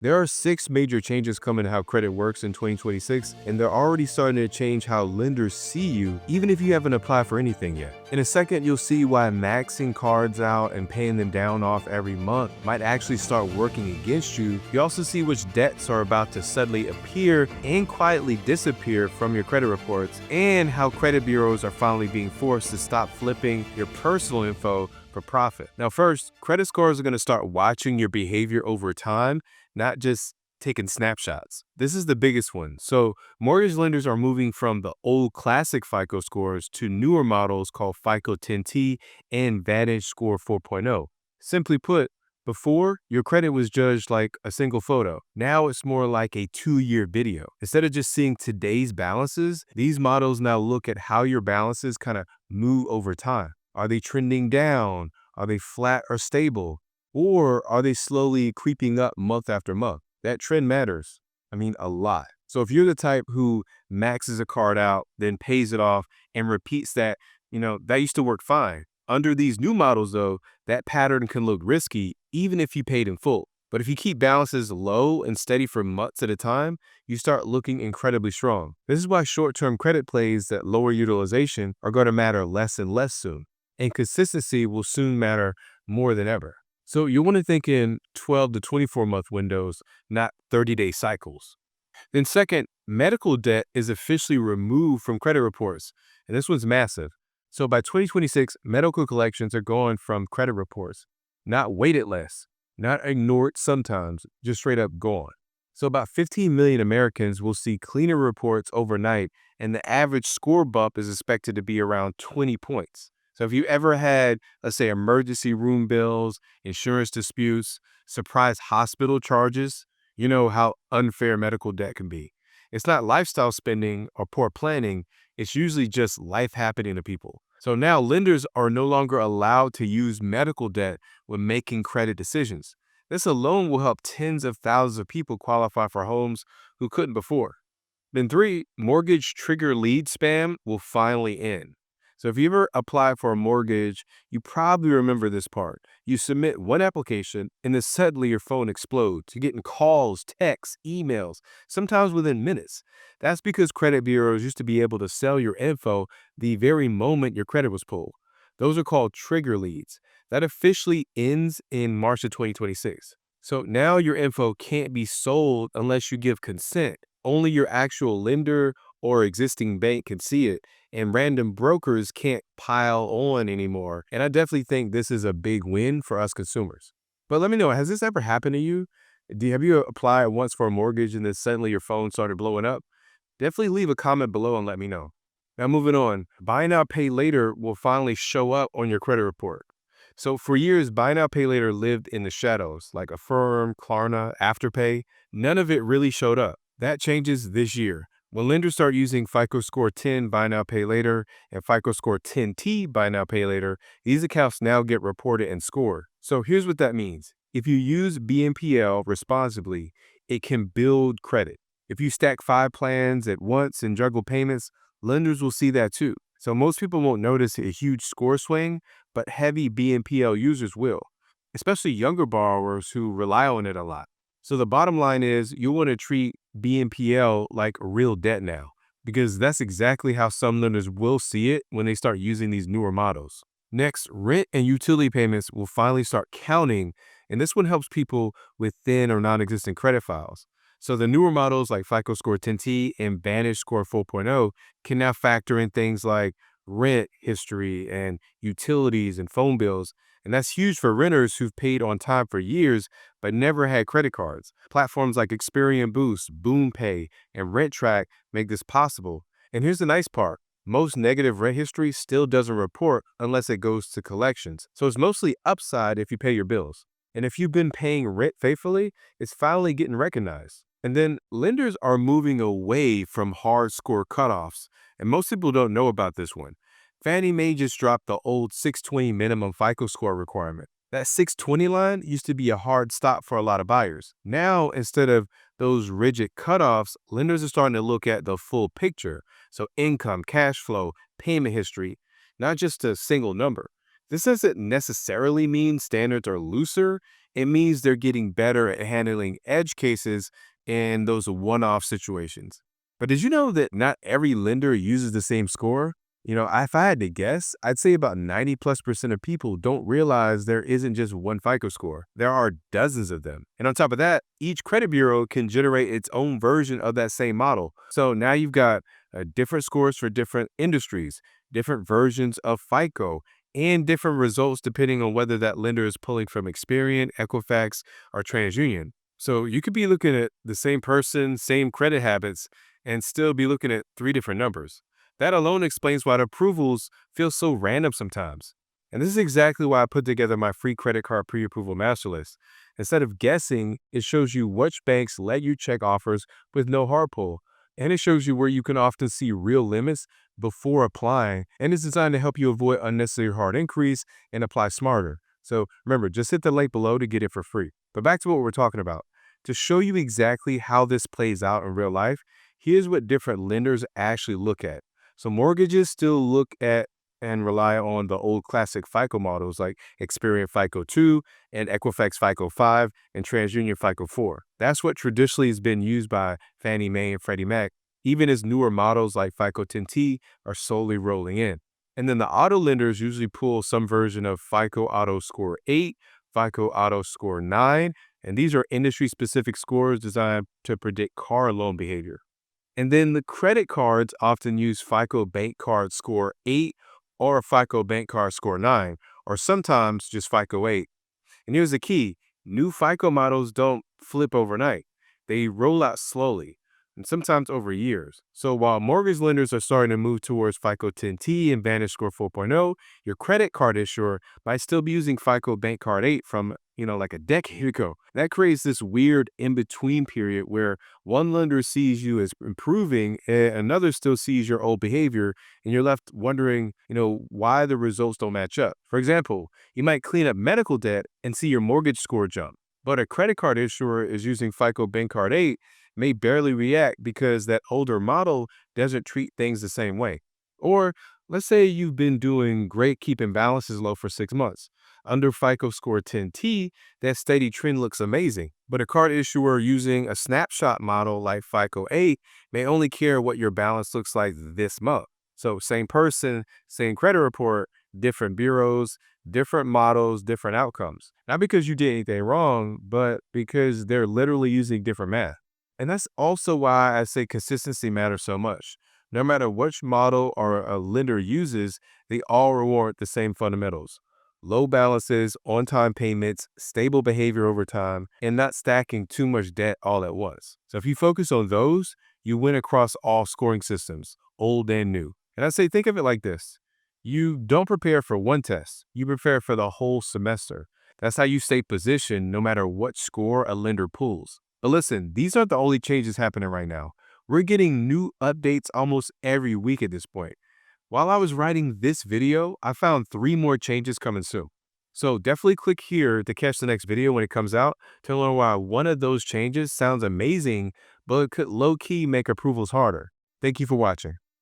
There are 6 major changes coming to how credit works in 2026, and they're already starting to change how lenders see you, even if you haven't applied for anything yet. In a second, you'll see why maxing cards out and paying them down off every month might actually start working against you. You also see which debts are about to suddenly appear and quietly disappear from your credit reports, and how credit bureaus are finally being forced to stop flipping your personal info for profit. Now, first, credit scores are going to start watching your behavior over time, not just taking snapshots. This is the biggest one. So mortgage lenders are moving from the old classic FICO scores to newer models called FICO 10T and Vantage Score 4.0. Simply put, before, your credit was judged like a single photo. Now it's more like a 2-year video. Instead of just seeing today's balances, these models now look at how your balances kind of move over time. Are they trending down? Are they flat or stable? Or are they slowly creeping up month after month? That trend matters. I mean, a lot. So if you're the type who maxes a card out, then pays it off and repeats that, that used to work fine. Under these new models, though, that pattern can look risky, even if you paid in full. But if you keep balances low and steady for months at a time, you start looking incredibly strong. This is why short-term credit plays that lower utilization are going to matter less and less soon. And consistency will soon matter more than ever. So you want to think in 12 to 24-month windows, not 30-day cycles. Then second, medical debt is officially removed from credit reports, and this one's massive. So by 2026, medical collections are going from credit reports, not weighted less, not ignored sometimes, just straight up gone. So about 15 million Americans will see cleaner reports overnight, and the average score bump is expected to be around 20 points. So if you ever had, let's say, emergency room bills, insurance disputes, surprise hospital charges, you know how unfair medical debt can be. It's not lifestyle spending or poor planning. It's usually just life happening to people. So now lenders are no longer allowed to use medical debt when making credit decisions. This alone will help tens of thousands of people qualify for homes who couldn't before. Then three, mortgage trigger lead spam will finally end. So if you ever apply for a mortgage, you probably remember this part. You submit one application and then suddenly your phone explodes. You're getting calls, texts, emails, sometimes within minutes. That's because credit bureaus used to be able to sell your info the very moment your credit was pulled. Those are called trigger leads. That officially ends in March of 2026. So now your info can't be sold unless you give consent. Only your actual lender or existing bank can see it, and random brokers can't pile on anymore. And I definitely think this is a big win for us consumers. But let me know, has this ever happened to you? Have you applied once for a mortgage and then suddenly your phone started blowing up? Definitely leave a comment below and let me know. Now moving on, buy now, pay later will finally show up on your credit report. So for years, buy now, pay later lived in the shadows, like Affirm, Klarna, Afterpay. None of it really showed up. That changes this year. When lenders start using FICO Score 10 Buy Now Pay Later and FICO Score 10T Buy Now Pay Later, these accounts now get reported and scored. So here's what that means. If you use BNPL responsibly, it can build credit. If you stack 5 plans at once and juggle payments, lenders will see that too. So most people won't notice a huge score swing, but heavy BNPL users will, especially younger borrowers who rely on it a lot. So the bottom line is you want to treat BNPL like real debt now, because that's exactly how some lenders will see it when they start using these newer models. Next, rent and utility payments will finally start counting, and this one helps people with thin or non-existent credit files. So the newer models like FICO Score 10T and Vantage Score 4.0 can now factor in things like rent history and utilities and phone bills. And that's huge for renters who've paid on time for years but never had credit cards. Platforms like Experian Boost, Boom Pay, and Rent Track make this possible. And here's the nice part. Most negative rent history still doesn't report unless it goes to collections. So it's mostly upside if you pay your bills. And if you've been paying rent faithfully, it's finally getting recognized. And then lenders are moving away from hard score cutoffs. And most people don't know about this one. Fannie Mae just dropped the old 620 minimum FICO score requirement. That 620 line used to be a hard stop for a lot of buyers. Now, instead of those rigid cutoffs, lenders are starting to look at the full picture. So income, cash flow, payment history, not just a single number. This doesn't necessarily mean standards are looser. It means they're getting better at handling edge cases and those one-off situations. But did you know that not every lender uses the same score? If I had to guess, I'd say about 90+% of people don't realize there isn't just one FICO score. There are dozens of them. And on top of that, each credit bureau can generate its own version of that same model. So now you've got different scores for different industries, different versions of FICO, and different results depending on whether that lender is pulling from Experian, Equifax, or TransUnion. So you could be looking at the same person, same credit habits, and still be looking at three different numbers. That alone explains why the approvals feel so random sometimes. And this is exactly why I put together my free credit card pre-approval master list. Instead of guessing, it shows you which banks let you check offers with no hard pull. And it shows you where you can often see real limits before applying. And it's designed to help you avoid unnecessary hard inquiries and apply smarter. So remember, just hit the link below to get it for free. But back to what we're talking about. To show you exactly how this plays out in real life, here's what different lenders actually look at. So mortgages still look at and rely on the old classic FICO models like Experian FICO 2 and Equifax FICO 5 and TransUnion FICO 4. That's what traditionally has been used by Fannie Mae and Freddie Mac, even as newer models like FICO 10T are slowly rolling in. And then the auto lenders usually pull some version of FICO Auto Score 8, FICO Auto Score 9, and these are industry-specific scores designed to predict car loan behavior. And then the credit cards often use FICO Bank Card Score 8 or FICO Bank Card Score 9, or sometimes just FICO 8. And here's the key. New FICO models don't flip overnight. They roll out slowly, and sometimes over years. So while mortgage lenders are starting to move towards FICO 10T and VantageScore 4.0, your credit card issuer might still be using FICO Bank Card 8 from, like a decade ago. That creates this weird in-between period where one lender sees you as improving and another still sees your old behavior, and you're left wondering, why the results don't match up. For example, you might clean up medical debt and see your mortgage score jump, but a credit card issuer is using FICO Bank Card 8 may barely react because that older model doesn't treat things the same way. Or let's say you've been doing great keeping balances low for 6 months. Under FICO Score 10T, that steady trend looks amazing, but a card issuer using a snapshot model like FICO 8 may only care what your balance looks like this month. So same person, same credit report, different bureaus, different models, different outcomes. Not because you did anything wrong, but because they're literally using different math. And that's also why I say consistency matters so much. No matter which model or a lender uses, they all reward the same fundamentals: low balances, on-time payments, stable behavior over time, and not stacking too much debt all at once. So if you focus on those, you win across all scoring systems, old and new. And I say, think of it like this. You don't prepare for one test, you prepare for the whole semester. That's how you stay positioned no matter what score a lender pulls. But listen, these aren't the only changes happening right now. We're getting new updates almost every week at this point. While I was writing this video, I found 3 more changes coming soon. So definitely click here to catch the next video when it comes out to learn why one of those changes sounds amazing, but it could low-key make approvals harder. Thank you for watching.